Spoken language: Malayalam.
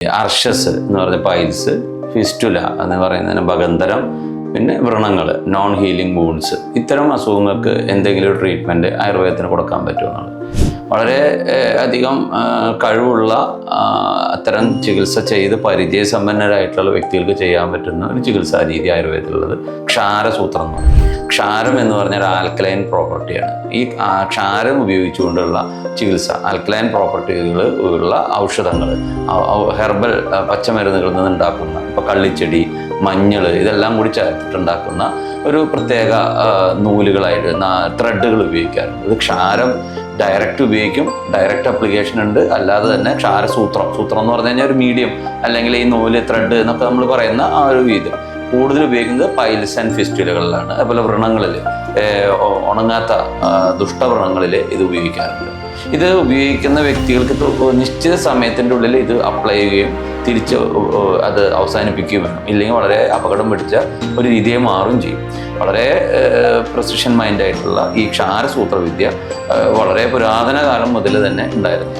അർഷസ് എന്ന് പറഞ്ഞ പൈൽസ്, ഫിസ്റ്റുല എന്ന് പറയുന്നതിന് ഭഗന്ധരം, പിന്നെ വ്രണങ്ങൾ, നോൺ ഹീലിംഗ് വൂൺസ്, ഇത്തരം അസുഖങ്ങൾക്ക് എന്തെങ്കിലും ഒരു ട്രീറ്റ്മെൻറ്റ് ആയുർവേദത്തിന് കൊടുക്കാൻ പറ്റുമെന്നാണ്. വളരെ അധികം കഴിവുള്ള അത്തരം ചികിത്സ ചെയ്ത് പരിചയസമ്പന്നരായിട്ടുള്ള വ്യക്തികൾക്ക് ചെയ്യാൻ പറ്റുന്ന ഒരു ചികിത്സാ രീതി ആയുർവേദത്തിലുള്ളത് ക്ഷാരസൂത്രം എന്ന് പറയും. ക്ഷാരം എന്ന് പറഞ്ഞാൽ ആൽക്കലൈൻ പ്രോപ്പർട്ടിയാണ്. ഈ ക്ഷാരം ഉപയോഗിച്ചുകൊണ്ടുള്ള ചികിത്സ, ആൽക്കലൈൻ പ്രോപ്പർട്ടികൾ ഉള്ള ഔഷധങ്ങൾ, ഹെർബൽ പച്ചമരുന്നുകളിൽ നിന്ന് ഉണ്ടാക്കുന്ന ഇപ്പോൾ കള്ളിച്ചെടി, മഞ്ഞൾ, ഇതെല്ലാം കൂടി ചേർത്തിട്ടുണ്ടാക്കുന്ന ഒരു പ്രത്യേക നൂലുകളായിട്ട് ത്രെഡുകൾ ഉപയോഗിക്കാറുണ്ട്. ഇത് ക്ഷാരം ഡയറക്റ്റ് ഉപയോഗിക്കും, ഡയറക്റ്റ് അപ്ലിക്കേഷൻ ഉണ്ട്, അല്ലാതെ തന്നെ ക്ഷാരസൂത്രം എന്ന് പറഞ്ഞു കഴിഞ്ഞാൽ ഒരു മീഡിയം, അല്ലെങ്കിൽ ഈ നൂല്, ത്രെഡ് എന്നൊക്കെ നമ്മൾ പറയുന്ന ആ ഒരു ഇത് കൂടുതൽ ഉപയോഗിക്കുന്നത് പൈൽസ് ആൻഡ് ഫിസ്റ്റുലകളിലാണ്. അതുപോലെ വ്രണങ്ങളിൽ, ഉണങ്ങാത്ത ദുഷ്ടവ്രണങ്ങളിൽ ഇത് ഉപയോഗിക്കാറുണ്ട്. ഇത് ഉപയോഗിക്കുന്ന വ്യക്തികൾക്ക് നിശ്ചിത സമയത്തിൻ്റെ ഉള്ളിൽ ഇത് അപ്ലൈ ചെയ്യുകയും തിരിച്ച് അത് അവസാനിപ്പിക്കുകയും വേണം. ഇല്ലെങ്കിൽ വളരെ അപകടം പിടിച്ച ഒരു രീതിയെ മാറുകയും ചെയ്യും. വളരെ പ്രസിഷൻ മൈൻഡായിട്ടുള്ള ഈ ക്ഷാരസൂത്രവിദ്യ വളരെ പുരാതന കാലം മുതൽ തന്നെ ഉണ്ടായിരുന്നു.